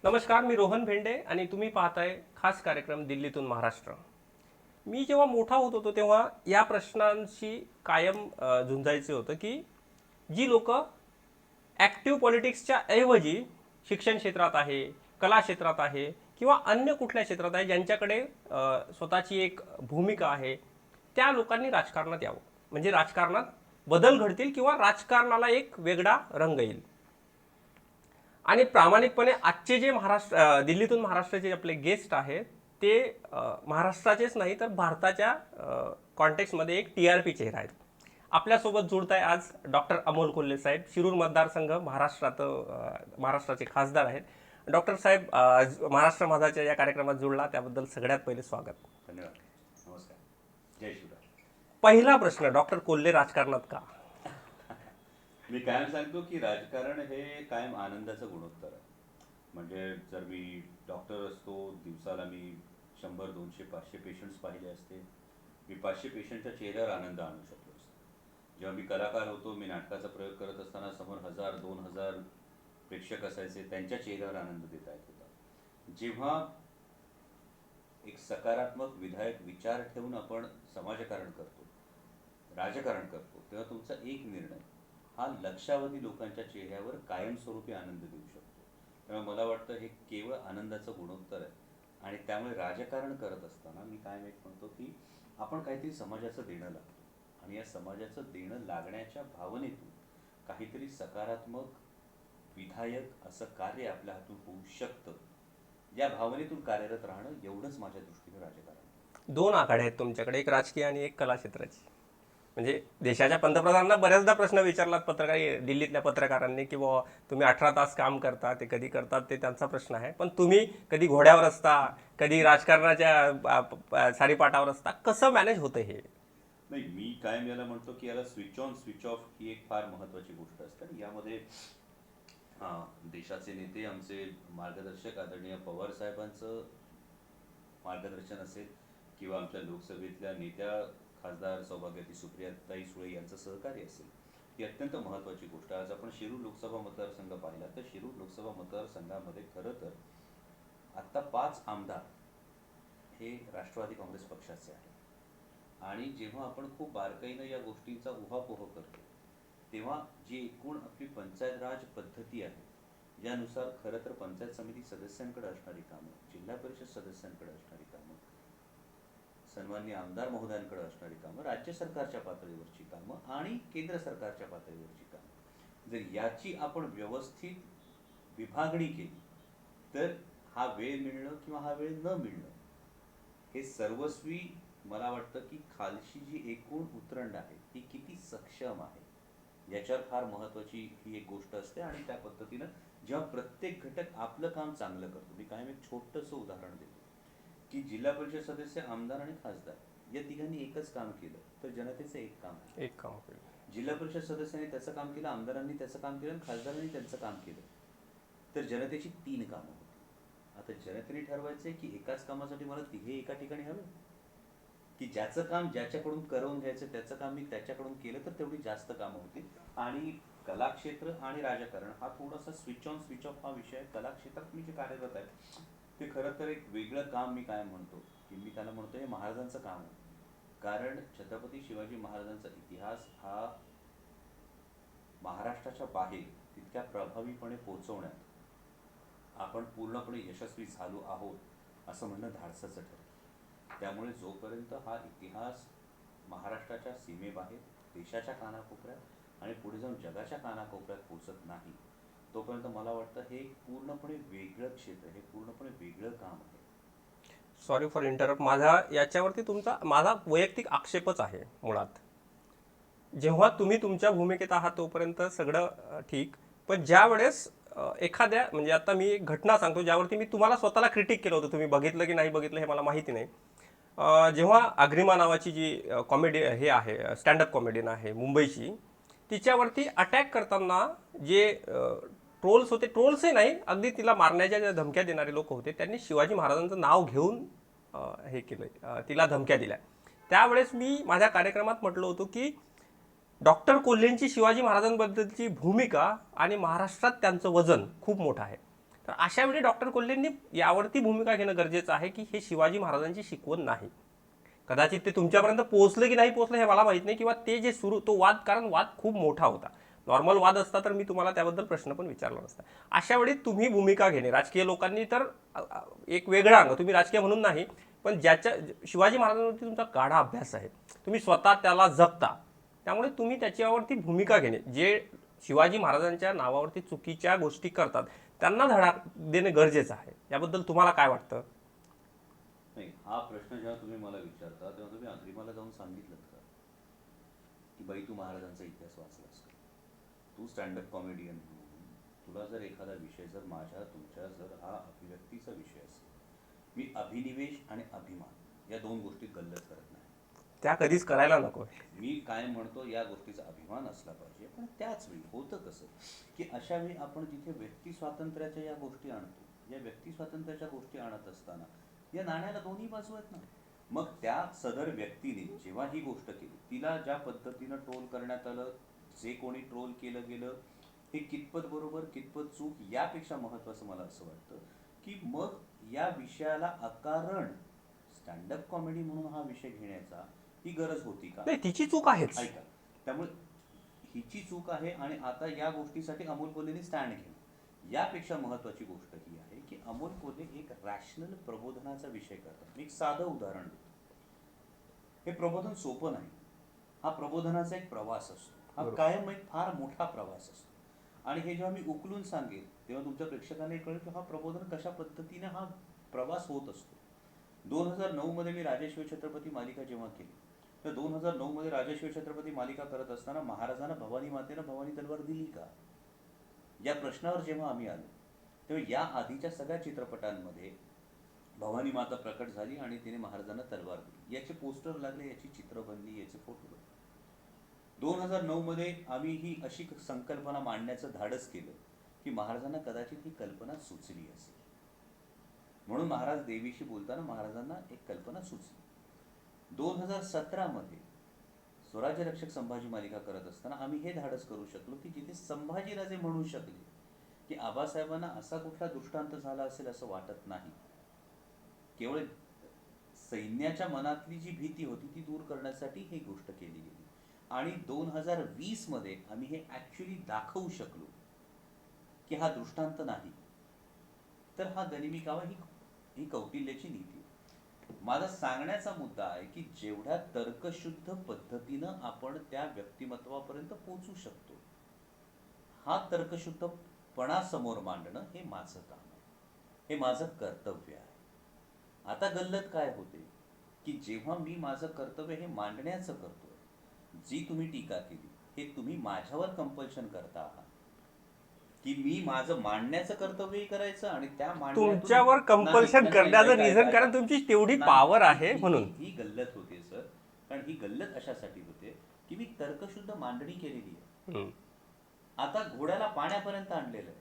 नमस्कार, मी रोहन भेंडे आणि तुम्ही पाहताय खास कार्यक्रम दिल्लीतून महाराष्ट्र. मी जेव्हा मोठा होत होतो तेव्हा या प्रश्नांशी कायम झुंजायचे होतं की जी लोक ॲक्टिव्ह पॉलिटिक्सच्या ऐवजी शिक्षण क्षेत्रात आहे, कला क्षेत्रात आहे किंवा अन्य कुठल्या क्षेत्रात आहे, ज्यांच्याकडे स्वतःची एक भूमिका आहे, त्या लोकांनी राजकारणात यावं. म्हणजे राजकारणात बदल घडतील किंवा राजकारणाला एक वेगळा रंग येईल. आणि प्रामाणिकपणे आजचे जे दिल्लीतून महाराष्ट्राचे आपले गेस्ट आहेत ते महाराष्ट्राचेच नाही तर भारताच्या कॉन्टेक्स्टमध्ये एक TRP चेहरा आहेत. आपल्यासोबत जुळताय आज डॉक्टर अमोल कोल्हे साहेब, शिरूर मतदारसंघ महाराष्ट्राचे खासदार आहेत. डॉक्टर साहेब, महाराष्ट्र माझाच्या या कार्यक्रमात जुळला त्याबद्दल सगळ्यात पहिले स्वागत. धन्यवाद. नमस्कार. जय शिवराय. पहिला प्रश्न, डॉक्टर कोल्हे राजकारणात का? मी कायम सांगतो की राजकारण हे कायम आनंदाचं गुणोत्तर आहे. म्हणजे जर मी डॉक्टर असतो, दिवसाला मी 100, 200, 500 पेशंट्स पाहिले असते, मी 500 पेशंटच्या चेहऱ्यावर आनंद आणू शकलो असतो. जेव्हा मी कलाकार होतो, मी नाटकाचा प्रयोग करत असताना समोर 1000, 2000 प्रेक्षक असायचे, त्यांच्या चेहऱ्यावर आनंद देता येत होता. जेव्हा एक सकारात्मक विधायक विचार ठेवून आपण समाजकारण करतो, राजकारण करतो, तेव्हा तुमचा एक निर्णय हा लक्षावधी लोकांच्या चेहऱ्यावर कायमस्वरूपी आनंद देऊ शकतो. त्यामुळे मला वाटतं हे केवळ आनंदाचं गुणोत्तर आहे. आणि त्यामुळे राजकारण करत असताना मी काय म्हणतो की आपण काहीतरी समाजाचं देणं लागतो आणि या समाजाचं देणं लागण्याच्या भावनेतून काहीतरी सकारात्मक विधायक असं कार्य आपल्या हातून होऊ शकतं, या भावनेतून कार्यरत राहणं एवढंच माझ्या दृष्टीने राजकारण. 2 आघाड्या आहेत तुमच्याकडे, एक राजकीय आणि एक कला क्षेत्राची. म्हणजे देशाच्या पंतप्रधानांना बऱ्याचदा प्रश्न विचारलात दिल्लीतल्या पत्रकारांनी की बुवा तुम्ही 18 तास काम करता, ते कधी करतात ते त्यांचा प्रश्न आहे, पण तुम्ही कधी घोड्यावर असता, कधी राजकारणाच्या सारीपाटावर असता, कसं मॅनेज होतं हे? नाही, मी कायम याला म्हणतो की याला स्विच ऑन स्विच ऑफ ही एक फार महत्त्वाची गोष्ट असते. यामध्ये देशाचे नेते आमचे मार्गदर्शक आदरणीय पवार साहेबांचं मार्गदर्शन असेल किंवा आमच्या लोकसभेतल्या नेत्या खासदार सौभाग्यवती सुप्रियाताई सुळे यांचं सहकार्य असेल, ही अत्यंत महत्त्वाची गोष्ट. आज आपण शिरूर लोकसभा मतदारसंघ पाहिला तर शिरूर लोकसभा मतदारसंघामध्ये खरं तर आत्ता 5 आमदार हे राष्ट्रवादी काँग्रेस पक्षाचे आहेत. आणि जेव्हा आपण खूप बारकाईनं या गोष्टींचा उहापोह करतो तेव्हा जी एकूण आपली पंचायत राज पद्धती आहे, ज्यानुसार खरं तर पंचायत समिती सदस्यांकडे असणारी कामं, जिल्हा परिषद सदस्यांकडे असणारी कामं, सन्माननीय आमदार महोदयांकडे असणारी कामं, राज्य सरकारच्या पातळीवरची कामं आणि केंद्र सरकारच्या पातळीवरची कामं, जर याची आपण व्यवस्थित विभागणी केली तर हा वेळ मिळणं किंवा हा वेळ न मिळणं हे सर्वस्वी मला वाटतं की खालची जी एकूण उतरंड आहे ती किती सक्षम आहे याच्यावर फार महत्त्वाची ही एक गोष्ट असते. आणि त्या पद्धतीनं जेव्हा प्रत्येक घटक आपलं काम चांगलं करतो, मी कायम एक छोटंसं उदाहरण देतो की जिल्हा परिषद सदस्य, आमदार आणि खासदार या तिघांनी एकच काम केलं तर जनतेचं एक काम केलं. जिल्हा परिषद सदस्यांनी त्याचं काम केलं, आमदारांनी त्याचं काम केलं, खासदारांनी त्यांचं काम केलं, तर जनतेची 3 कामं होती. आता जनतेने ठरवायचंय की एकाच कामासाठी मला तिघे एका ठिकाणी हवे, की ज्याचं काम ज्याच्याकडून करवून घ्यायचं त्याचं काम मी त्याच्याकडून केलं तर तेवढी जास्त कामं होती. आणि कलाक्षेत्र आणि राजकारण हा थोडासा स्विच ऑन स्विच ऑफ हा विषय. कलाक्षेत्रात मी जे कार्यरत आहे ते खरं तर एक वेगळं काम मी काय म्हणतो की मी त्याला म्हणतो हे महाराजांचं काम आहे. कारण छत्रपती शिवाजी महाराजांचा इतिहास हा महाराष्ट्राच्या बाहेर तितक्या प्रभावीपणे पोहोचवण्यात आपण पूर्णपणे यशस्वी झालो आहोत असं म्हणणं धाडसाचं ठरतं. त्यामुळे जोपर्यंत हा इतिहास महाराष्ट्राच्या सीमेबाहेर, देशाच्या कानाकोपऱ्यात आणि पुढे जाऊन जगाच्या कानाकोपऱ्यात पोहोचत नाही, तोपर्यंत मला वाटतं हे पूर्णपणे वेगळं क्षेत्र, हे पूर्णपणे वेगळं काम आहे. Sorry for interrupt. याच्यावरती माझा वैयक्तिक आक्षेपच आहे मुळात. जेव्हा तुम्ही तुमच्या भूमिकेत आहात तोपर्यंत सगळं ठीक, पण ज्या वेळेस एखाद्या, म्हणजे आता मी एक घटना सांगतो ज्यावरती मी तुम्हाला स्वतःला क्रिटिक केलं होतं, तुम्ही बघितलं की नाही बघितलं हे मला माहिती नाही. जेव्हा अग्रिमा नावाची जी कॉमेडी हे आहे, स्टँडअप कॉमेडियन आहे मुंबईची, तिच्यावरती अटॅक करताना जे ट्रोल्स होते, ट्रोल्सही नाही, अगदी तिला मारण्याच्या ज्या धमक्या देणारे लोक होते, त्यांनी शिवाजी महाराजांचं नाव घेऊन हे केलं, तिला धमक्या दिल्या. त्यावेळेस मी माझ्या कार्यक्रमात म्हटलं होतं की डॉक्टर कोल्हेंची शिवाजी महाराजांबद्दलची भूमिका आणि महाराष्ट्रात त्यांचं वजन खूप मोठं आहे. तर अशा वेळी डॉक्टर कोल्हेंनी यावरती भूमिका घेणं गरजेचं आहे की हे शिवाजी महाराजांची शिकवण नाही. कदाचित ते तुमच्यापर्यंत पोहोचलं की नाही पोहोचलं हे मला माहित नाही, किंवा ते जे सुरू तो वाद, कारण वाद खूप मोठा होता. नॉर्मल वाद असता तर मी तुम्हाला त्याबद्दल प्रश्न पण विचारला नसता. अशा वेळी तुम्ही भूमिका घेणे, राजकीय लोकांनी तर एक वेगळा अंग, तुम्ही राजकीय म्हणून नाही, पण ज्याच्या शिवाजी महाराजांवरती तुमचा गाढा अभ्यास आहे, तुम्ही स्वतः त्याला जगता, त्यामुळे तुम्ही त्याच्यावरती भूमिका घेणे. जे शिवाजी महाराजांच्या नावावरती चुकीच्या गोष्टी करतात त्यांना धडा देणे गरजेचं आहे. याबद्दल तुम्हाला काय वाटतं? नाही, हा प्रश्न जेव्हा तुम्ही मला विचारता तेव्हा तुम्ही अग्रिमाला जाऊन सांगितलं का की बाई तू महाराजांचा इतिहास वाचलास का? तू स्टँडअप कॉमेडियन म्हणून तुला जर एखादा विषय जर माझ्या तुमच्या जर हा अभिव्यक्तीचा विषय असेल, मी अभिनिवेश आणि अभिमान या दोन गोष्टी गल्लत करत नाही. त्या कधीच करायला नको. मी काय म्हणतो, या गोष्टीचा अभिमान असला पाहिजे. पण त्याच वेळी होतं कसं की अशा वेळी आपण जिथे व्यक्ती स्वातंत्र्याच्या या गोष्टी आणतो, या व्यक्ती स्वातंत्र्याच्या गोष्टी आणत असताना या नाण्याला दोन्ही बाजू आहेत ना. मग त्या सदर व्यक्तीने जेव्हा ही गोष्ट केली, तिला ज्या पद्धतीनं ट्रोल करण्यात आलं, जे कोणी ट्रोल केलं गेलं, हे कितपत बरोबर कितपत चूक, यापेक्षा महत्त्वाचं मला असं वाटतं की मग या विषयाला अकारण स्टँडअप कॉमेडी म्हणून हा विषय घेण्याचा ही गरज होती का? नाही, तिची चूक आहेच. ऐका, त्यामुळे हिची चूक आहे आणि आता या गोष्टीसाठी अमोल कोल्हेने स्टँड घेणं. यापेक्षा महत्त्वाची गोष्ट ही आहे की अमोल कोल्हे एक रॅशनल प्रबोधनाचा विषय करतात. मी एक साधं उदाहरण देतो. हे प्रबोधन सोपं नाही. हा प्रबोधनाचा एक प्रवास असतो. हा कायम एक फार मोठा प्रवास असतो. आणि हे जेव्हा मी उकलून सांगेन तेव्हा तुमच्या प्रेक्षकांना कळेल की हा प्रबोधन कशा पद्धतीने हा प्रवास होत असतो. 2009 मध्ये मी राजेश्वर छत्रपती मालिका जेव्हा केली, तर 2009 मध्ये राजेश्वर छत्रपती मालिका करत असताना महाराजांना भवानी मातेनं भवानी तलवार दिली का, या प्रश्नावर जेव्हा आम्ही आलो तेव्हा या आधीच्या सगळ्या चित्रपटांमध्ये भवानी माता प्रकट झाली आणि तिने महाराजांना तलवार दिली, याचे पोस्टर लागले, याची चित्र बनली, याचे फोटो बनले. 2009 मध्ये आम्ही ही अशी संकल्पना मांडण्याचं धाडस केलं की महाराजांना कदाचित ही कल्पना सुचली असेल, म्हणून महाराज देवीशी बोलताना महाराजांना एक कल्पना सुचली. 2017 मध्ये स्वराज्य रक्षक संभाजी मालिका करत असताना आम्ही हे धाडस करू शकलो की जिथे संभाजीराजे म्हणू शकले की आबासाहेबांना असा कुठला दृष्टांत झाला असेल असं वाटत नाही, केवळ सैन्याच्या मनातली जी भीती होती ती दूर करण्यासाठी ही गोष्ट केली गेली. आणि 2020 मध्ये आम्ही हे ऍक्च्युअली दाखवू शकलो की हा दृष्टांत नाही, तर हा गनिमी कावा ही कौटिल्याची नीती. माझा सांगण्याचा मुद्दा आहे की जेवढ्या तर्कशुद्ध पद्धतीनं आपण त्या व्यक्तिमत्वापर्यंत पोहोचू शकतो, हा तर्कशुद्धपणा समोर मांडणं हे माझं काम आहे, हे माझं कर्तव्य आहे. आता गल्लत काय होते की जेव्हा मी माझं कर्तव्य हे मांडण्याचं करतोय, जी तुम्ही टीका केली हे तुम्ही माझ्यावर कंपल्शन करता आहात की मी माझं मांडण्याचं कर्तव्यही करायचं आणि त्या तुमच्यावर कंपल्शन करण्याचं रिझन कारण तुमची तेवढी पॉवर आहे म्हणून. ही गल्लत होते सर. कारण ही गल्लत अशासाठी होते की मी तर्कशुद्ध मांडणी केलेली आहे. आता घोड्याला पाण्यापर्यंत आणलेलं आहे,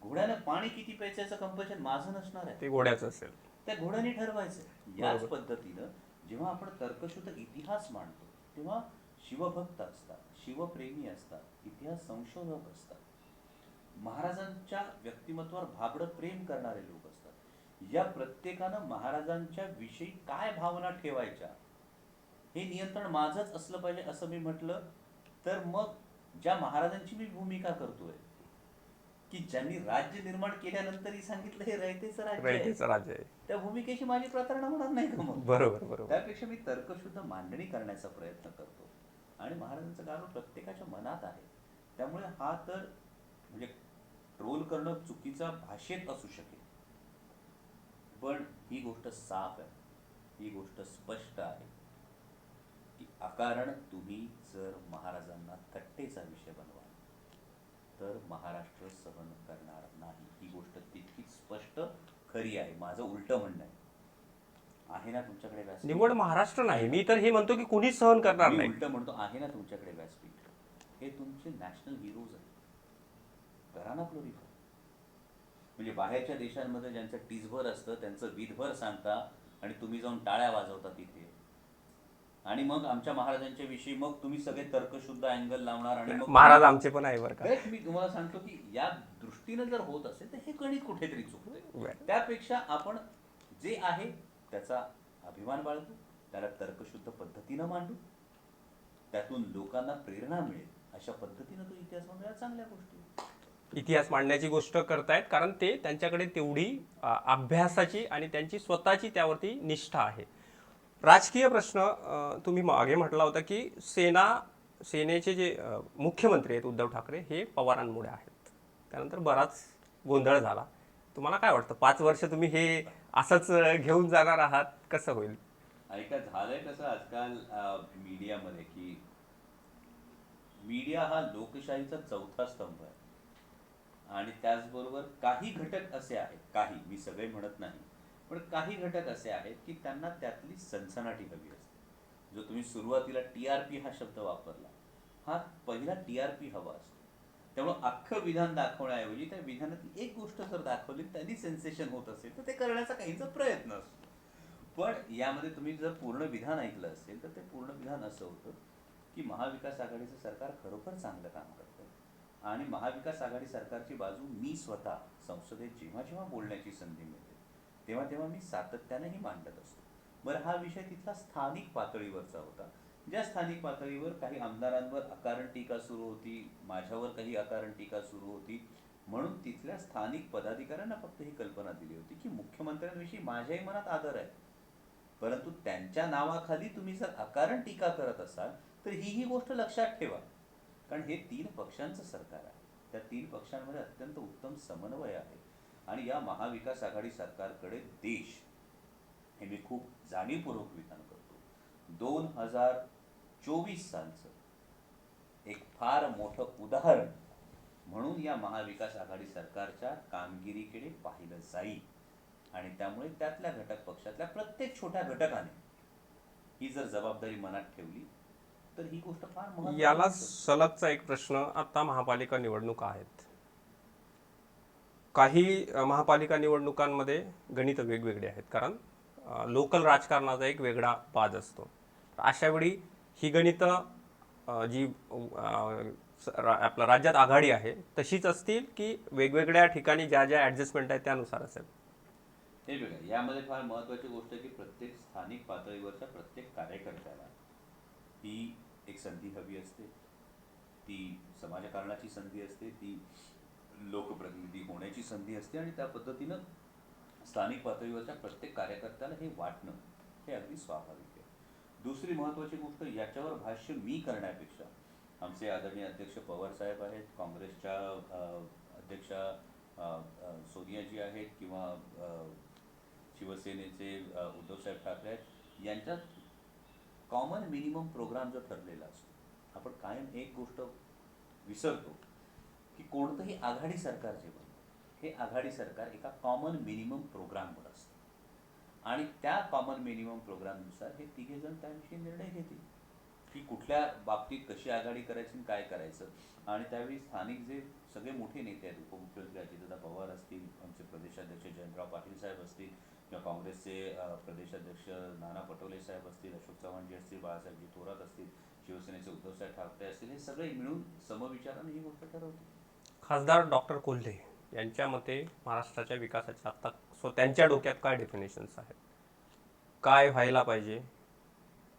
घोड्यानं पाणी किती प्यायचं कंपल्शन माझं नसणार आहे, ते घोड्याचं असेल, त्या घोड्याने ठरवायचं. याच पद्धतीनं जेव्हा आपण तर्कशुद्ध इतिहास मांडतो तेव्हा शिवभक्त असतात, शिवप्रेमी असतात, इतिहास संशोधक असतात, महाराजांच्या व्यक्तिमत्वावर भाबडं प्रेम करणारे लोक असतात. या प्रत्येकानं महाराजांच्या विषयी काय भावना ठेवायच्या हे नियंत्रण माझंच असलं पाहिजे असं मी म्हटलं तर मग ज्या महाराजांची मी भूमिका करतोय की ज्यांनी राज्य निर्माण केल्यानंतरही सांगितलं हे रयतेचं राज्य आहे, त्या भूमिकेशी माझी प्रतारणा होणार नाही का? मग बरोबर. त्यापेक्षा मी तर्कशुद्ध मांडणी करण्याचा प्रयत्न करतो आणि महाराजांचं गाणं प्रत्येकाच्या मनात आहे. त्यामुळे हा तर म्हणजे ट्रोल करणं चुकीचा भाषेत असू शकेल, पण ही गोष्ट साफ आहे, ही गोष्ट स्पष्ट आहे की अकारण तुम्ही जर महाराजांना थट्टेचा विषय बनवाल तर महाराष्ट्र सहन करणार नाही. ही गोष्ट तितकीच स्पष्ट खरी आहे. माझं उलटं म्हणणं आहे ना तुमच्याकडे व्यासपीठ? निवड महाराष्ट्र नाही, मी तर हे म्हणतो की कुणीच सहन करणार नाही. उलटं म्हणतो आहे ना तुमच्याकडे व्यासपीठ, हे तुमचे नॅशनल हिरोज आहेत, करा ना ग्लोरीफाय. म्हणजे बाहेरच्या देशांमध्ये ज्यांचं टीजभर असतं त्यांचं विधभर सांगता आणि तुम्ही जाऊन टाळ्या वाजवता तिथे. आणि मग आमच्या महाराजांच्या विषयी मग तुम्ही सगळे तर्कशुद्ध अँगल लावणार आणि मग महाराज आमचे पण आहे बरं का. करेक्ट. मी तुम्हाला सांगतो की या दृष्टीनं जर होत असेल तर हे गणित कुठेतरी चुकतंय. बरं. त्यापेक्षा आपण जे आहे त्याचा अभिमान बाळगू, त्याला तर्कशुद्ध पद्धतीनं मांडू, त्यातून लोकांना प्रेरणा मिळेल अशा पद्धतीनं तो इतिहास मांडायला चांगल्या गोष्टी. इतिहास मांडण्याची गोष्ट करतायत कारण ते त्यांच्याकडे तेवढी अभ्यासाची आणि त्यांची स्वतःची त्यावरती निष्ठा आहे. राजकीय प्रश्न तुम्ही मागे म्हटला होता की सेनेचे जे मुख्यमंत्री आहेत उद्धव ठाकरे हे पवारांमुळे आहेत. त्यानंतर बराच गोंधळ झाला. तुम्हाला काय वाटतं 5 वर्ष तुम्ही हे असंच घेऊन जाणार आहात, कसं होईल? ऐका, झालंय कसं आजकाल मीडियामध्ये की मीडिया हा लोकशाहीचा चौथा स्तंभ आहे. आणि त्याचबरोबर काही घटक असे आहेत, काही, मी सगळे म्हणत नाही, पण काही घटक असे आहेत की त्यांना त्यातली सनसनाटी हवी असते. जो तुम्ही सुरुवातीला टीआरपी हा शब्द वापरला, हा पहिला टीआरपी हवा असतो. त्यामुळे अख्खं विधान दाखवण्याऐवजी त्या विधानातली एक गोष्ट जर दाखवली त्यांनी सेन्सेशन होत असेल तर ते करण्याचा काहींचा प्रयत्न असतो. पण यामध्ये तुम्ही जर पूर्ण विधान ऐकलं असेल तर ते पूर्ण विधान असं होतं की महाविकास आघाडीचं सरकार खरोखर चांगलं काम करतं आणि महाविकास आघाडी सरकारची बाजू मी स्वतः संसदेत जेव्हा जेव्हा बोलण्याची संधी मिळते तेव्हा तेव्हा मी सातत्यानेही मांडत असतो. बरं, हा विषय तिथला स्थानिक पातळीवरचा होता. ज्या स्थानिक पातळीवर काही आमदारांवर अकारण टीका सुरू होती, माझ्यावर काही अकारण टीका सुरू होती, म्हणून तिथल्या स्थानिक पदाधिकाऱ्यांना फक्त ही कल्पना दिली होती की मुख्यमंत्र्यांविषयी माझ्याही मनात आदर आहे, परंतु त्यांच्या नावाखाली तुम्ही जर अकारण टीका करत असाल तर ही गोष्ट लक्षात ठेवा. कारण हे 3 पक्षांचं सरकार आहे. त्या 3 पक्षांमध्ये अत्यंत उत्तम समन्वय आहे आणि या महाविकास आघाडी सरकारकडे देश, हे मी खूप जाणीवपूर्वक विधान करतो, 2024 सालचं एक फार मोठं उदाहरण म्हणून या महाविकास आघाडी सरकारच्या कामगिरीकडे पाहिलं जाईल. आणि त्यामुळे त्यातल्या घटक पक्षातल्या प्रत्येक छोट्या घटकाने ही जर जबाबदारी मनात ठेवली तर ही गोष्ट फार महत्त्वाची. याला सलगचा एक प्रश्न, आता महापालिका निवडणुका आहेत. काही महापालिका निवडणुकांमध्ये गणित वेगवेगळे आहेत कारण लोकल राजकारणाचा एक वेगळा बाज असतो. अशा वेळी ही गणितं जी आपल्या राज्यात आघाडी आहे तशीच असतील की वेगवेगळ्या ठिकाणी ज्या ज्या ॲडजस्टमेंट आहेत त्यानुसार असेल? हे बघा, यामध्ये फार महत्त्वाची गोष्ट आहे की प्रत्येक स्थानिक पातळीवरच्या प्रत्येक कार्यकर्त्याला ही एक संधी हवी असते. ती समाजकारणाची संधी असते, ती लोकप्रतिनिधी होण्याची संधी असते आणि त्या पद्धतीनं स्थानिक पातळीवरच्या प्रत्येक कार्यकर्त्याला हे वाटणं हे अगदी स्वाभाविक आहे. दुसरी महत्त्वाची गोष्ट, याच्यावर भाष्य मी करण्यापेक्षा आमचे आदरणीय अध्यक्ष पवार साहेब आहेत, काँग्रेसच्या अध्यक्षा सोनियाजी आहेत किंवा शिवसेनेचे उद्धवसाहेब ठाकरे आहेत, यांच्यात कॉमन मिनिमम प्रोग्राम जो ठरलेला असतो. आपण कायम एक गोष्ट विसरतो की कोणतंही आघाडी सरकार जे बनतं हे आघाडी सरकार एका कॉमन मिनिमम प्रोग्रामवर असतं आणि त्या कॉमन मिनिमम प्रोग्रामनुसार हे तिघेजण त्याविषयी निर्णय घेतील की कुठल्या बाबतीत कशी आघाडी करायची, काय करायचं. आणि त्यावेळी स्थानिक जे सगळे मोठे नेते आहेत, उपमुख्यमंत्री अजितदादा पवार असतील, आमचे प्रदेशाध्यक्ष जयंतराव पाटील साहेब असतील किंवा काँग्रेसचे प्रदेशाध्यक्ष नाना पटोले साहेब असतील, अशोक चव्हाणजी असतील, बाळासाहेबजी थोरात असतील, शिवसेनेचे उद्धवसाहेब ठाकरे असतील, हे सगळे मिळून समविचाराने ही गोष्ट ठरवतील. खासदार डॉक्टर कोल्हे यांच्या मते महाराष्ट्राच्या विकासाच्या आता त्यांच्या डोक्यात काय डेफिनेशन्स आहेत, काय व्हायला पाहिजे,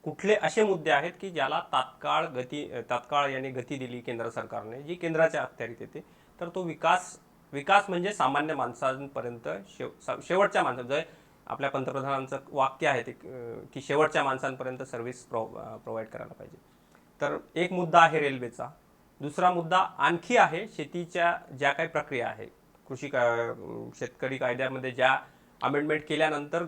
कुठले असे मुद्दे आहेत की ज्याला तात्काळ याने गती दिली केंद्र सरकारने, जी केंद्राच्या अखत्यारीत येते, तर तो विकास म्हणजे सामान्य माणसांपर्यंत शेवटच्या माणसांचं, आपल्या पंतप्रधानांचं वाक्य आहे ते की शेवटच्या माणसांपर्यंत सर्व्हिस प्रोव्हाइड करायला पाहिजे. तर एक मुद्दा आहे रेल्वेचा. दुसरा मुद्दा आणखी आहे शेतीच्या ज्या काही प्रक्रिया आहे, शेतकरी कायद्यामध्ये ज्या अमेंडमेंट केल्यानंतर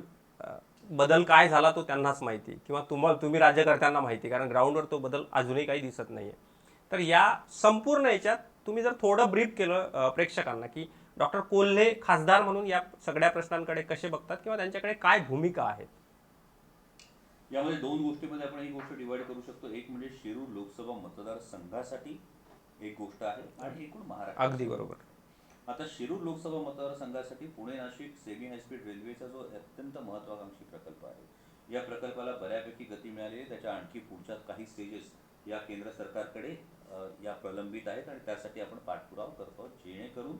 बदल काय झाला तो त्यांनाच माहिती किंवा तुम्ही राज्यकर्त्यांना माहिती, कारण ग्राउंडवर तो बदल अजूनही काही दिसत नाहीये. तर या संपूर्ण याच्यात तुम्ही जर थोडं ब्रीफ केलं प्रेक्षकांना की डॉक्टर कोल्हे खासदार म्हणून या सगळ्या प्रश्नांकडे कसे बघतात किंवा त्यांच्याकडे काय भूमिका आहे. यामध्ये 2 गोष्टीमध्ये आपण ही गोष्ट डिवाइड करू शकतो. एक म्हणजे शिरूर लोकसभा मतदारसंघासाठी एक गोष्ट आहे आणि एकूण महाराष्ट्र. अगदी बरोबर. आता शिरूर लोकसभा मतदारसंघासाठी पुणे नाशिक सेमी हायस्पीड रेल्वेचा जो अत्यंत महत्वाकांक्षी प्रकल्प आहे या प्रकल्पाला बऱ्यापैकी गती मिळाली आहे. त्याच्या आणखी पुढच्या काही स्टेजेस या केंद्र सरकारकडे या प्रलंबित आहेत आणि त्यासाठी आपण पाठपुरावा करतो आहोत, जेणेकरून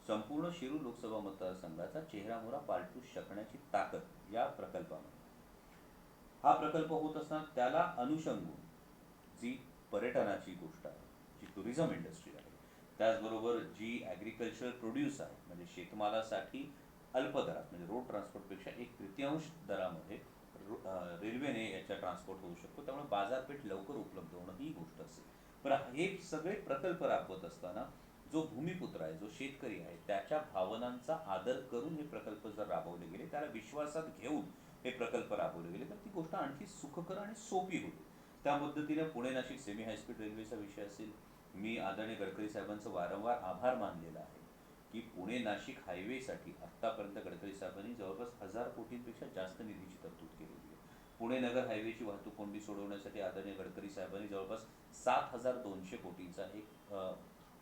संपूर्ण शिरूर लोकसभा मतदारसंघाचा चेहरामोहरा पालटू शकण्याची ताकद या प्रकल्पामध्ये. हा प्रकल्प होत असताना त्याला अनुषंगून जी पर्यटनाची गोष्ट आहे, जी टुरिझम इंडस्ट्री आहे, त्याचबरोबर जी ॲग्रिकल्चर प्रोड्यूस आहे, म्हणजे शेतमालासाठी अल्प दरात म्हणजे रोड ट्रान्सपोर्टपेक्षा 1/3 दरामध्ये रेल्वेने याचा ट्रान्सपोर्ट होऊ शकतो. त्यामुळे बाजारपेठ लवकर उपलब्ध होणं ही गोष्ट असेल. पण हे सगळे प्रकल्प राबवत असताना जो भूमिपुत्र आहे, जो शेतकरी आहे, त्याच्या भावनांचा आदर करून हे प्रकल्प जर राबवले गेले, त्याला विश्वासात घेऊन हे प्रकल्प राबवले गेले, तर ती गोष्ट आणखी सुखकर आणि सोपी होते. त्या पद्धतीने पुणे नाशिक सेमी हायस्पीड रेल्वेचा विषय असेल, मी आदरणीय गडकरी साहेबांचं वारंवार आभार मानलेला आहे की पुणे नाशिक हायवेसाठी आत्तापर्यंत गडकरी साहेबांनी जवळपास 1000 कोटींपेक्षा जास्त निधीची तरतूद केलेली आहे. पुणे नगर हायवेची वाहतूक कोंडी सोडवण्यासाठी आदरणीय गडकरी साहेबांनी जवळपास 7200 कोटींचा एक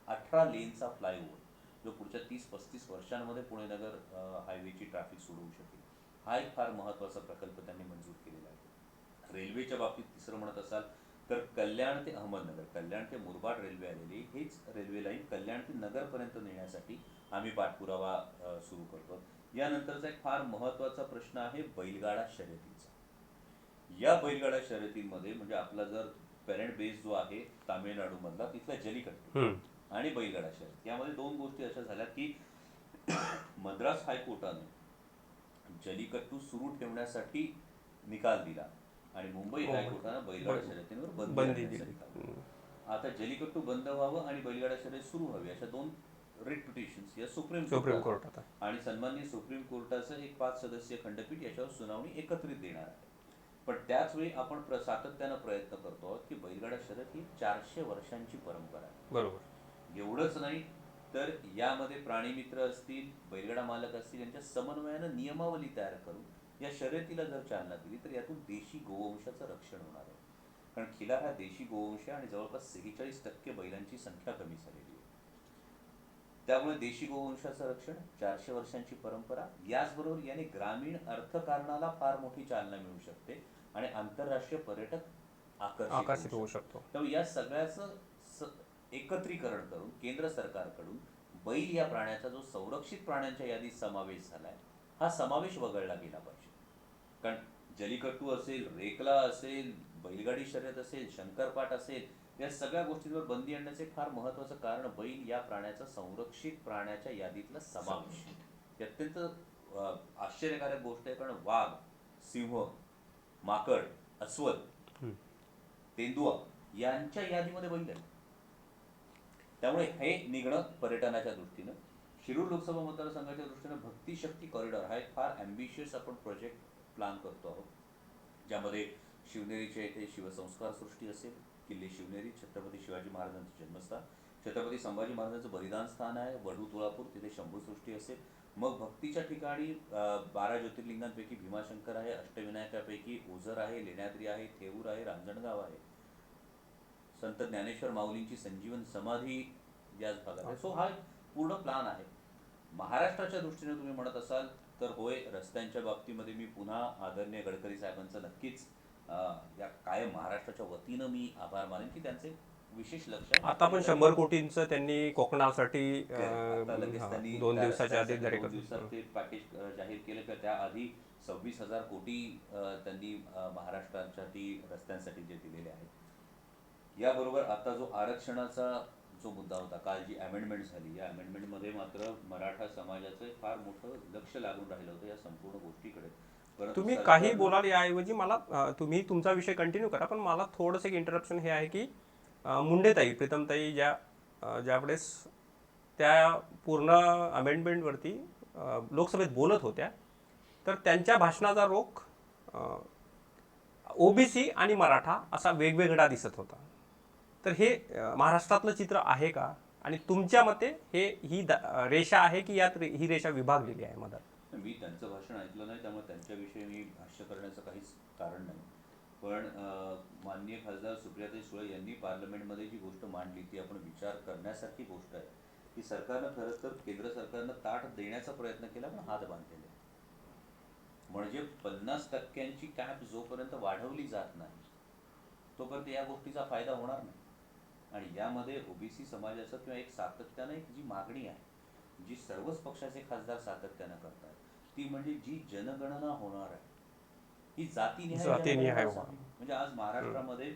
18 लेनचा फ्लायओव्हर, जो पुढच्या 30-35 वर्षांमध्ये पुणे नगर हायवेची ट्रॅफिक सोडवू शकेल, हा एक फार महत्त्वाचा प्रकल्प त्यांनी मंजूर केलेला आहे. रेल्वेच्या बाबतीत तिसरं म्हणत असाल तर कल्याण ते अहमदनगर, कल्याण ते मुरबाड रेल्वे आलेली, हेच रेल्वे लाईन कल्याण ते नगरपर्यंत नेण्यासाठी आम्ही पाठपुरावा सुरू करतो. यानंतरचा एक फार महत्त्वाचा प्रश्न आहे बैलगाडा शर्यतीचा. या बैलगाडा शर्यतींमध्ये म्हणजे आपला जर पेरेंट बेस जो आहे तामिळनाडूमधला, तिथला जलीकट्टू आणि बैलगाडा शर्यत, यामध्ये दोन गोष्टी अशा झाल्या की मद्रास हायकोर्टाने जलीकट्टू सुरू ठेवण्यासाठी निकाल दिला आणि मुंबई हायकोर्टानं बैलगाडा शर्यतींवर बंदी दिली. आता जलीकट्टू बंद व्हावं आणि बैलगाडा शर्यत सुरू व्हावी अशा दोन रिट पिटिशन्स या सुप्रीम कोर्टात आणि सन्माननीय सुप्रीम कोर्टाचं एक 5 सदस्यीय खंडपीठ याच्यावर सुनावणी एकत्रित देणार आहे. पण त्याच वेळी आपण सातत्यानं प्रयत्न करतो आहोत की बैलगाडा शर्यत ही 400 वर्षांची परंपरा आहे. बरोबर. एवढंच नाही तर यामध्ये प्राणीमित्र असतील, बैलगाडा मालक असतील, यांच्या समन्वयानं नियमावली तयार करून या शर्यतीला जर चालना दिली तर यातून देशी गोवंशाचं रक्षण होणार आहे. कारण खिलार हा देशी गोवंश आणि जवळपास 46% बैलांची संख्या कमी झालेली आहे. त्यामुळे देशी गोवंशाचं रक्षण, 400 वर्षांची परंपरा, याचबरोबर याने ग्रामीण अर्थकारणाला फार मोठी चालना मिळू शकते आणि आंतरराष्ट्रीय पर्यटक आकर्षित होऊ शकतो. त्यामुळे या सगळ्याचं एकत्रीकरण करून केंद्र सरकारकडून बैल या प्राण्याचा जो संरक्षित प्राण्यांच्या यादीत समावेश झालाय, हा समावेश वगळला गेला पाहिजे. कारण जलीकट्टू असेल, रेकला असेल, बैलगाडी शर्यत असेल, शंकरपाट असेल, या सगळ्या गोष्टींवर बंदी आणण्याचे फार महत्त्वाचं कारण बैल या प्राण्याचा संरक्षित प्राण्याच्या यादीतला समावेश. ही अत्यंत आश्चर्यकारक गोष्ट आहे. कारण वाघ, सिंह, माकड, अस्वल, तेंदुआ यांच्या यादीमध्ये बैल आहे. त्यामुळे हे निघणं पर्यटनाच्या दृष्टीनं, शिरूर लोकसभा मतदारसंघाच्या दृष्टीनं भक्ती शक्ती कॉरिडॉर हा एक फार ॲम्बिशियस आपण प्रोजेक्ट प्लॅन करतो आहोत, ज्यामध्ये शिवनेरीच्या इथे शिवसंस्कार सृष्टी असेल, किल्ले शिवनेरी, छत्रपती शिवाजी महाराजांचं जन्मस्थान, छत्रपती संभाजी महाराजांचं बलिदान स्थान आहे, वढू तुळापूर, तिथे शंभूसृष्टी असेल. मग भक्तीच्या ठिकाणी 12 ज्योतिर्लिंगांपैकी भीमाशंकर आहे, अष्टविनायकापैकी ओझर आहे, लेण्याद्री आहे, थेऊर आहे, रांजणगाव आहे, संत ज्ञानेश्वर माऊलींची संजीवन समाधी याच भागात आहे. सो हा पूर्ण प्लॅन आहे. महाराष्ट्राच्या दृष्टीने तुम्ही म्हणत असाल तर होय, रस्त्यांच्या बाबतीमध्ये मी पुन्हा आदरणीय गडकरी साहेबांचं नक्कीच या कायम महाराष्ट्राच्या वतीनं मी आभार मानेन की त्यांचे विशेष लक्ष. आता पण 100 कोटींचं त्यांनी कोकणासाठी लगेच त्यांनी 2 दिवसाच्या आधी 2 दिवसात ते पॅकेज जाहीर केलं की त्याआधी 26,000 कोटी त्यांनी महाराष्ट्रासाठी रस्त्यांसाठी जे दिलेले आहेत. याबरोबर आता जो आरक्षणाचा जो मुद्दा होता, काल जी अमेंडमेंट झाली, या अमेंडमेंटमध्ये मात्र मराठा समाजाचं फार मोठं लक्ष लागून राहिलं होतं या संपूर्ण गोष्टीकडे. तुम्ही काही बोलाल याऐवजी मला तुम्ही तुमचा विषय कंटिन्यू करा, पण मला थोडंसं एक इंटरप्शन हे आहे की मुंडेताई, प्रीतमताई ज्यावेळेस त्या पूर्ण अमेंडमेंटवरती लोकसभेत बोलत होत्या, तर त्यांच्या भाषणाचा रोख ओबीसी आणि मराठा असा वेगवेगळा दिसत होता. तर हे महाराष्ट्रातलं चित्र आहे का? आणि तुमच्या मते ही रेषा आहे की यात ही रेषा विभागलेली आहे मधात? मी त्यांचं भाषण ऐकलं नाही, त्यामुळे त्यांच्याविषयी मी भाष्य करण्याचं काहीच कारण नाही. पण माननीय खासदार सुप्रियाताई सुळे यांनी पार्लमेंटमध्ये जी गोष्ट मांडली ती आपण विचार करण्यासारखी गोष्ट आहे की सरकारनं खरं तर केंद्र सरकारनं ताट देण्याचा प्रयत्न केला पण हात बांधलेले. म्हणजे 50% कॅप जोपर्यंत वाढवली जात नाही तोपर्यंत या गोष्टीचा फायदा होणार नाही. आणि यामध्ये ओबीसी समाजाचं किंवा एक सातत्यानं एक जी मागणी आहे, जी सर्वच पक्षाचे खासदार सातत्यानं करतात, ती म्हणजे जी जनगणना होणार आहे ही जातीनिहाय जातीनिहाय जनगणना व्हा. असावी. म्हणजे आज महाराष्ट्रामध्ये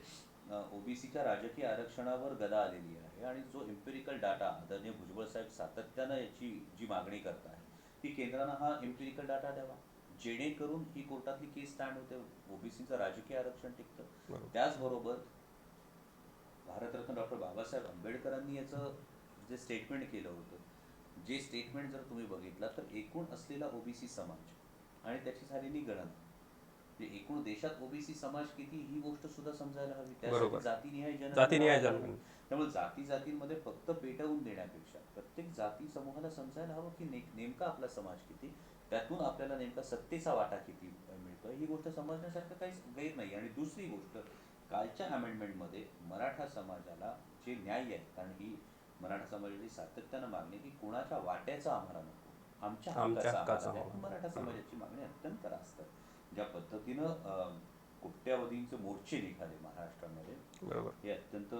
ओबीसीच्या राजकीय आरक्षणावर गदा आलेली आहे आणि जो एम्पिरिकल डाटा आदरणीय भुजबळ साहेब सातत्यानं याची जी मागणी करत आहे ती केंद्रानं हा एम्पिरिकल डाटा द्यावा, जेणेकरून ही कोर्टातली केस स्टँड होते, ओबीसीचं राजकीय आरक्षण टिकतं. त्याचबरोबर भारतरत्न डॉक्टर बाबासाहेब आंबेडकरांनी याचं जे स्टेटमेंट केलं होतं, जे स्टेटमेंट जर तुम्ही बघितलं तर एकूण असलेला ओबीसी समाज आणि त्याची झालेली गणना, म्हणजे एकूण देशात ओबीसी समाज किती ही गोष्ट सुद्धा समजायला हवी. त्यासाठी बरोबर. जातीनिहाय जनगणना जातीनिहाय व्हायला हवी. जनगणना. त्यामुळे जाती जातींमध्ये फक्त पेटवून देण्यापेक्षा प्रत्येक जाती समूहाला समजायला हवं की नेमका आपला समाज किती, त्यातून आपल्याला नेमका सत्तेचा वाटा किती मिळतोय, ही गोष्ट समजण्यासारखं काहीच गैर नाही. आणि दुसरी गोष्ट, कालच्या अमेंडमेंटमध्ये मराठा समाजाला जे न्याय आहे, कारण ही मराठा समाजाची सातत्यानं मागणी की कोणाच्या वाट्याचा आम्हाला नको, आमच्या हक्काचा हक्काचा आम्हाला द्या. मराठा समाजाची मागणी अत्यंत रास्त आहे. ज्या पद्धतीनं कोट्यावधींचे मोर्चे निघाले महाराष्ट्रामध्ये, बरोबर. हे अत्यंत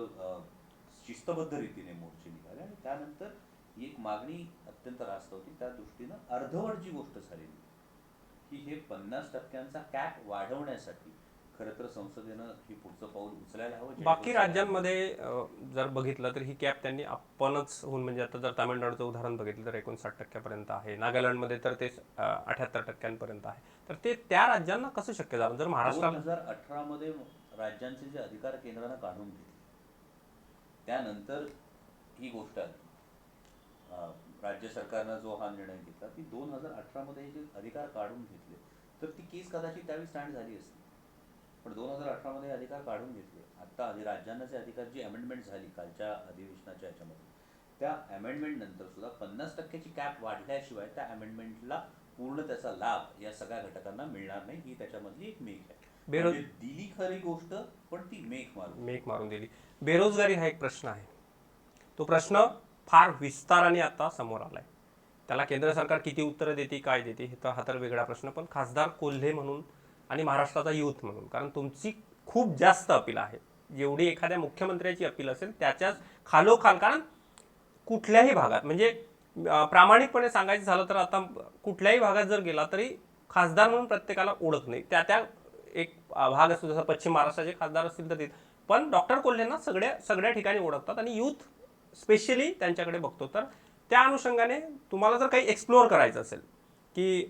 शिस्तबद्ध रीतीने मोर्चे निघाले आणि त्यानंतर ही एक मागणी अत्यंत रास्त होती. त्या दृष्टीनं अर्धवट जी गोष्ट झालेली की हे 50% कॅप वाढवण्यासाठी खरं तर संसदेनं ही पुढचं पाऊल उचलायला हवं. बाकी राज्यांमध्ये जर बघितलं तर ही कॅप त्यांनी आपणच होऊन, म्हणजे आता जर तामिळनाडूचं उदाहरण बघितलं तर 59% आहे, नागालँडमध्ये तर ते 78% आहे. तर ते त्या राज्यांना कसं शक्य झालं जर महाराष्ट्राला 2018 मध्ये राज्यांचे जे अधिकार केंद्रानं काढून घेतले त्यानंतर ही गोष्ट आली. राज्य सरकारनं जो हा निर्णय घेतला की 2018 मध्ये हे जे अधिकार काढून घेतले तर ती केस कदाचित त्यावेळी स्टँड झाली असती, पण 2018 मध्ये अधिकार काढून घेतले. आता राज्यांना जे अधिकार, जी अमेंडमेंट झाली कालच्या अधिवेशनाच्या याच्यामध्ये, त्या अमेंडमेंट नंतर सुद्धा 50%ची कॅप वाढल्याशिवाय त्या अमेंडमेंटला पूर्ण त्याचा लाभ या सगळ्या घटकांना मिळणार नाही. ही त्याच्यामधली एक मेक आहे. म्हणजे दिली खरी गोष्ट पण ती मेक मारून दिली. बेरोजगारी हा एक प्रश्न आहे. तो प्रश्न फार विस्ताराने आता समोर आलाय. त्याला केंद्र सरकार किती उत्तरं देते, काय देते, हे तर हा तर वेगळा प्रश्न. पण खासदार कोल्हे म्हणून आणि महाराष्ट्राचा युथ म्हणून, कारण तुमची खूप जास्त अपील आहे, जेवढी एखाद्या मुख्यमंत्र्याची अपील असेल त्याच्याच खालोखाल. कारण कुठल्याही भागात, म्हणजे प्रामाणिकपणे सांगायचं झालं तर आता कुठल्याही भागात जर गेला तरी खासदार म्हणून प्रत्येकाला ओळख नाही. त्या एक भाग असतो, जसं पश्चिम महाराष्ट्राचे खासदार असतील तर ते, पण डॉक्टर कोल्हेंना सगळ्या ठिकाणी ओळखतात आणि युथ स्पेशली त्यांच्याकडे बघतो. तर त्या अनुषंगाने तुम्हाला जर काही एक्सप्लोअर करायचं असेल की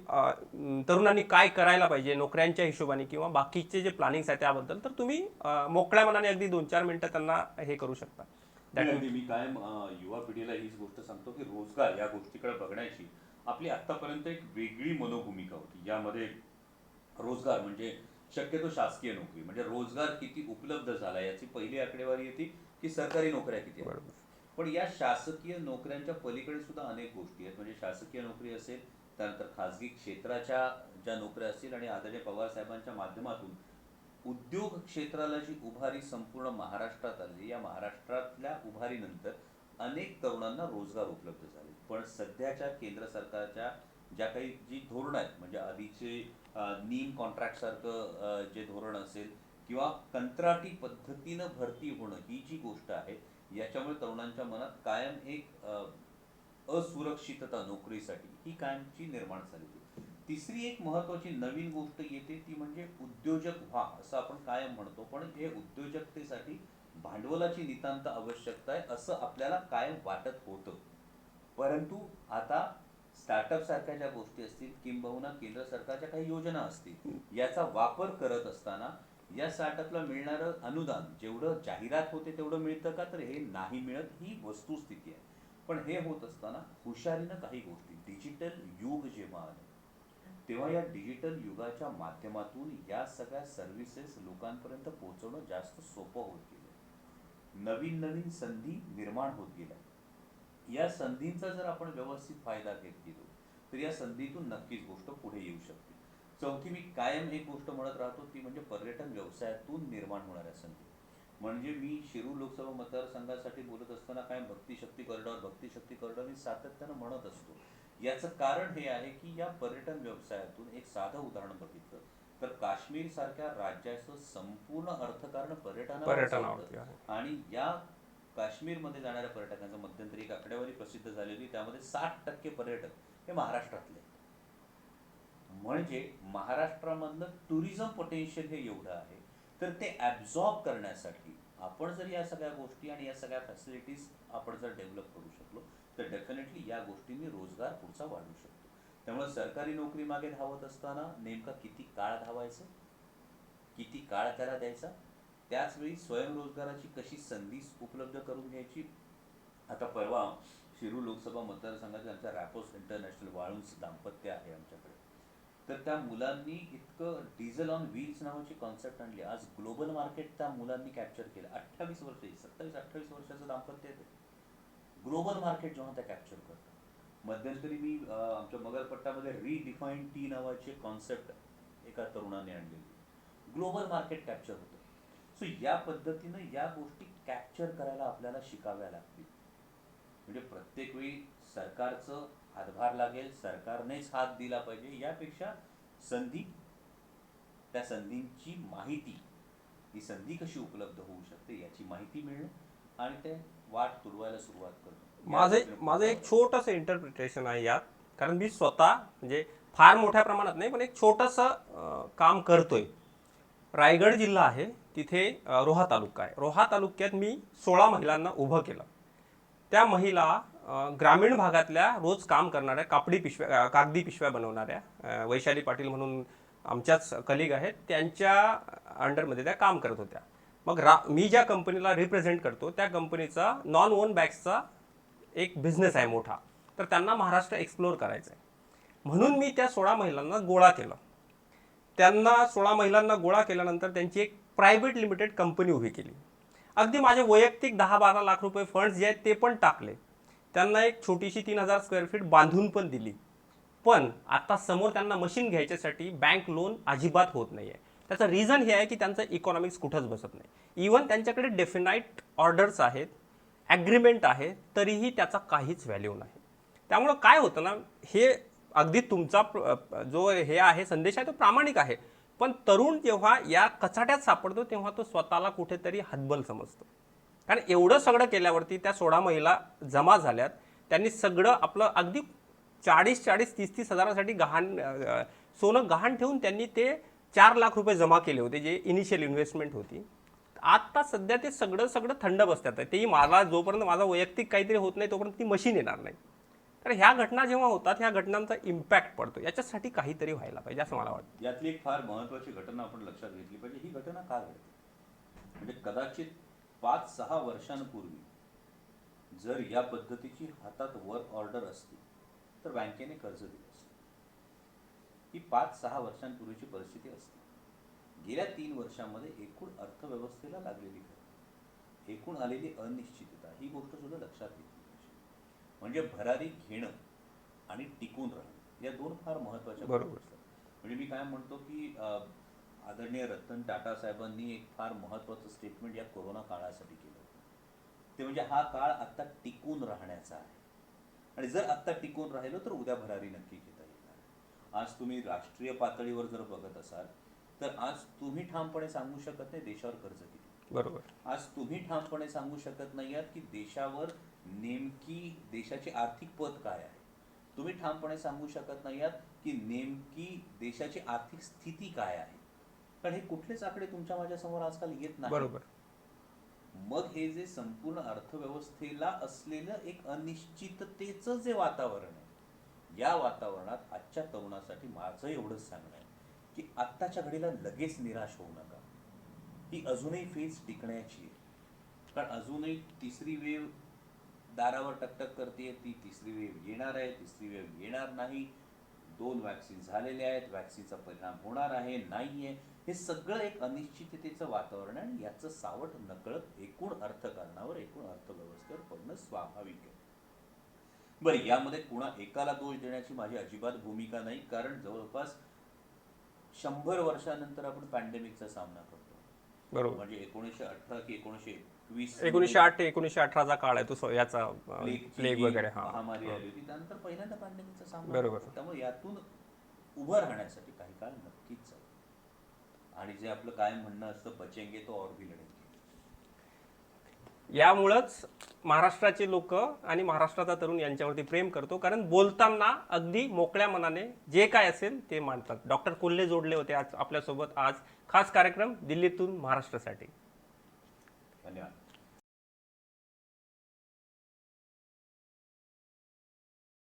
तरुणांनी काय करायला पाहिजे नोकऱ्यांच्या हिशोबाने किंवा बाकीचे जे प्लॅनिंग्स आहे त्याबद्दल, तर तुम्ही मोकळ्या मनाने अगदी 2-4 मिनिटं त्यांना हे करू शकता. मी कायम युवा पिढीला हीच गोष्ट सांगतो की रोजगार या गोष्टीकडे बघण्याची आपली आतापर्यंत एक वेगळी मनोभूमिका होती. यामध्ये रोजगार म्हणजे शक्यतो शासकीय नोकरी, म्हणजे रोजगार किती उपलब्ध झाला याची पहिली आकडेवारी येते की सरकारी नोकऱ्या किती आहेत. पण या शासकीय नोकऱ्यांच्या पलीकडे सुद्धा अनेक गोष्टी आहेत. म्हणजे शासकीय नोकरी असेल, त्यानंतर खाजगी क्षेत्राच्या ज्या नोकऱ्या असतील आणि आदरणीय पवार साहेबांच्या माध्यमातून उद्योग क्षेत्राला जी उभारी संपूर्ण महाराष्ट्रात आली, या महाराष्ट्रातल्या उभारीनंतर अनेक तरुणांना रोजगार उपलब्ध झाले. पण सध्याच्या केंद्र सरकारच्या ज्या काही जी धोरणं आहेत, म्हणजे आधीचे नीम कॉन्ट्रॅक्ट सारखं जे धोरण असेल किंवा कंत्राटी पद्धतीनं भरती होणं, ही जी गोष्ट आहे याच्यामुळे तरुणांच्या मनात कायम एक असुरक्षितता नोकरीसाठी ही कायमची निर्माण झालेली. तिसरी एक महत्वाची नवीन गोष्ट येते ती म्हणजे उद्योजक व्हा, असं आपण कायम म्हणतो, पण हे उद्योजकतेसाठी भांडवलाची नितांत आवश्यकता आहे असं आपल्याला कायम वाटत होतं. परंतु आता स्टार्टअप सारख्या ज्या गोष्टी असतील किंबहुना केंद्र सरकारच्या काही योजना असतील, याचा वापर करत असताना या स्टार्टअपला मिळणारं अनुदान जेवढं जाहिरात होते तेवढं मिळतं का, तर हे नाही मिळत, ही वस्तुस्थिती आहे. पण हे होत असताना हुशारीनं काही गोष्टी, डिजिटल युग जेव्हा आलं तेव्हा या डिजिटल युगाच्या माध्यमातून या सगळ्या सर्व्हिसेस लोकांपर्यंत पोहोचवणं जास्त सोपं होत गेलं. नवीन नवीन संधी निर्माण होत गेल्या. या संधींचा जर आपण व्यवस्थित फायदा घेत गेलो तर या संधीतून नक्कीच गोष्ट पुढे येऊ शकते. चौथी, मी कायम एक गोष्ट म्हणत राहतो ती म्हणजे पर्यटन व्यवसायातून निर्माण होणाऱ्या संधी. म्हणजे मी शिरूर लोकसभा मतदारसंघासाठी बोलत असताना काय भक्ती शक्ती कॉरिडॉर मी सातत्यानं म्हणत असतो याचं कारण हे आहे की या पर्यटन व्यवसायातून एक साधं उदाहरण बघितलं तर काश्मीर सारख्या राज्याचं संपूर्ण अर्थकारण पर्यटनावर चालतं. पर्यटनावरती आहे. आणि या काश्मीरमध्ये जाणाऱ्या पर्यटकांचं मध्यंतरी एक आकडेवारी प्रसिद्ध झालेली, त्यामध्ये 60% पर्यटक हे महाराष्ट्रातले आहेत. म्हणजे महाराष्ट्रामधलं टुरिझम पोटेन्शियल हे एवढं आहे, तर ते ॲब्झॉर्ब करण्यासाठी आपण जर या सगळ्या गोष्टी आणि या सगळ्या फॅसिलिटीज आपण जर डेव्हलप करू शकलो तर डेफिनेटली या गोष्टींनी रोजगार पुढचा वाढू शकतो. त्यामुळे सरकारी नोकरी मागे धावत असताना नेमका किती काळ धावायचं, किती काळ त्याला द्यायचा, त्याचवेळी स्वयंरोजगाराची कशी संधी उपलब्ध करून घ्यायची. आता परवा शिरूर लोकसभा मतदारसंघाचे आमच्या रॅपोस इंटरनॅशनल वाळूंज दाम्पत्य आहे आमच्याकडे, तर त्या मुलांनी इतकं डिझेल ऑन व्हील्स नावाची कॉन्सेप्ट आणली. आज ग्लोबल मार्केट त्या मुलांनी कॅप्चर केलं. 28 वर्ष, 27-28 वर्षाचं दाम्पत्य आहे ते. ग्लोबल मार्केट जेव्हा त्या कॅप्चर करतात. मध्यंतरी मी आमच्या मगरपट्टामध्ये रिडिफाईन टी नावाची कॉन्सेप्ट एका तरुणाने आणलेली. ग्लोबल मार्केट कॅप्चर होतं. सो या पद्धतीनं या गोष्टी कॅप्चर करायला आपल्याला शिकाव्या लागतील. म्हणजे प्रत्येक वेळी सरकारचं हातभार लागेल, सरकारनेच हात दिला पाहिजे, यापेक्षा संधी, त्या संधींची माहिती, ही संधी कशी उपलब्ध होऊ शकते याची माहिती मिळणं आणि ते वाट तुडवायला सुरुवात करणं. माझं एक छोटंसं इंटरप्रिटेशन आहे यात, कारण मी स्वतः म्हणजे फार मोठ्या प्रमाणात नाही पण एक छोटंसं काम करतोय. रायगड जिल्हा आहे, तिथे रोहा तालुका आहे. रोहा तालुक्यात मी 16 महिलांना उभं केलं. त्या महिला ग्रामीण भागातल्या रोज काम करणाऱ्या कागदी पिशव्या बनवणाऱ्या, वैशाली पाटील म्हणून आमच्याच कलिग आहेत, त्यांच्या अंडरमध्ये त्या काम करत होत्या. मग मी ज्या कंपनीला रिप्रेझेंट करतो त्या कंपनीचा नॉन ओन बॅग्सचा एक बिझनेस आहे मोठा, तर त्यांना महाराष्ट्र एक्सप्लोअर करायचं आहे. म्हणून मी त्या 16 महिलांना गोळा केलं. त्यांना 16 महिलांना गोळा केल्यानंतर त्यांची एक प्रायव्हेट लिमिटेड कंपनी उभी केली. अगदी माझे वैयक्तिक 10-12 लाख रुपये फंड्स जे आहेत ते पण टाकले. त्यांना एक छोटीशी 3000 स्क्वेअर फीट बांधून पण दिली. पण आता समोर त्यांना मशीन घ्यायच्यासाठी बँक लोन अजिबात होत नाही आहे. त्याचं रिझन हे आहे की त्यांचं इकॉनॉमिक्स कुठंच बसत नाही. इवन त्यांच्याकडे डेफिनाईट ऑर्डर्स आहेत, ॲग्रीमेंट आहे, तरीही त्याचा काहीच व्हॅल्यू नाही. त्यामुळं काय होतं ना, हे अगदी तुमचा जो हे आहे संदेश आहे तो प्रामाणिक आहे, पण तरुण जेव्हा या कचाट्यात सापडतो तेव्हा तो स्वतःला कुठेतरी हतबल समजतो. कारण एवढं सगळं केल्यावरती त्या 16 महिला जमा झाल्यात. त्यांनी सगळं आपलं अगदी 40-30 हजारासाठी सोनं गहाण ठेवून त्यांनी ते 4 लाख रुपये जमा केले होते, जे इनिशियल इन्व्हेस्टमेंट होती. आता सध्या ते सगळं थंड बसतात. तेही मला जोपर्यंत माझा वैयक्तिक काहीतरी होत नाही तोपर्यंत ती मशीन येणार नाही. तर ह्या घटना जेव्हा होतात, ह्या घटनांचा इम्पॅक्ट पडतो. याच्यासाठी काहीतरी व्हायला पाहिजे असं मला वाटतं. यातली एक फार महत्वाची घटना आपण लक्षात घेतली पाहिजे. ही घटना का घडते, म्हणजे कदाचित 5-6 वर्षांपूर्वी जर या पद्धतीची हातात वर्क ऑर्डर असती तर बँकेने कर्ज दिलं असतं. ही 5-6 वर्षांपूर्वीची परिस्थिती असते. गेल्या 3 वर्षांमध्ये एकूण अर्थव्यवस्थेला लागलेली घट, एकूण आलेली अनिश्चितता, ही गोष्ट सुद्धा लक्षात घेतली पाहिजे. म्हणजे भरारी घेणं आणि टिकून राहणं या दोन फार महत्वाच्या गोष्टी असतात. म्हणजे मी काय म्हणतो की आदरणीय रतन टाटा साहेबांनी एक फार महत्वाचं स्टेटमेंट या कोरोना काळासाठी केलं होतं. ते म्हणजे हा काळ आता टिकून राहण्याचा आहे, आणि जर आता टिकून राहिलो तर उद्या भरारी नक्की घेता येणार. आज तुम्ही राष्ट्रीय पातळीवर जर बघत असाल तर आज तुम्ही ठामपणे सांगू शकत नाही देशावर कर्ज किती. बरोबर. आज तुम्ही ठामपणे सांगू शकत नाही आहात की देशावर नेमकी देशाची आर्थिक पत काय आहे. तुम्ही ठामपणे सांगू शकत नाही आहात की नेमकी देशाची आर्थिक स्थिती काय आहे. कारण हे कुठलेच आकडे तुमच्या माझ्या समोर आजकाल येत नाही. बरोबर. मग हे जे संपूर्ण अर्थव्यवस्थेला असलेलं एक अनिश्चिततेचं जे वातावरण आहे, या वातावरणात आजच्या तरुणासाठी माझं एवढंच सांगणं आहे की आत्ताच्या घडीला लगेच निराश होऊ नका. ही अजूनही फेज टिकण्याची आहे. कारण अजूनही तिसरी वेव दारावर टकटक करते. ती तिसरी वेव येणार आहे, तिसरी वेव येणार नाही. 2 वॅक्सिन झालेले आहेत, वॅक्सिनचा परिणाम होणार आहे, नाही आहे, हे सगळं एक अनिश्चिततेचं वातावरण आहे. आणि याचं सावट नकळत एकूण अर्थकारणावर, एकूण अर्थव्यवस्थेवर पडणं स्वाभाविक आहे. बरं, यामध्ये कुणा एकाला दोष देण्याची माझी अजिबात भूमिका नाही, कारण जवळपास 100 वर्षानंतर आपण पॅन्डेमिकचा सामना करतो. बरोबर. म्हणजे 1918 की 19 1908 ते 1918चा काळ आहे तो याचा प्लेगची प्लेग जी वगैरे. हा महामारी आली होती त्यानंतर पहिल्यांदा पॅन्डेमिकचा सामना बरोबर. होतो. त्यामुळे यातून उभं राहण्यासाठी काही काळ नक्कीच जाईल. आणि जे आपलं कायम म्हणणं असतं बचेंगे तो और भी लढेंगे. यामुळंच महाराष्ट्राचे लोक आणि महाराष्ट्राचा तरुण यांच्यावरती प्रेम करतो, कारण बोलताना अगदी मोकळ्या मनाने जे काय असेल ते मांडतात. डॉक्टर कोल्हे जोडले होते आज आपल्यासोबत आज खास कार्यक्रम दिल्लीतून महाराष्ट्रासाठी. धन्यवाद.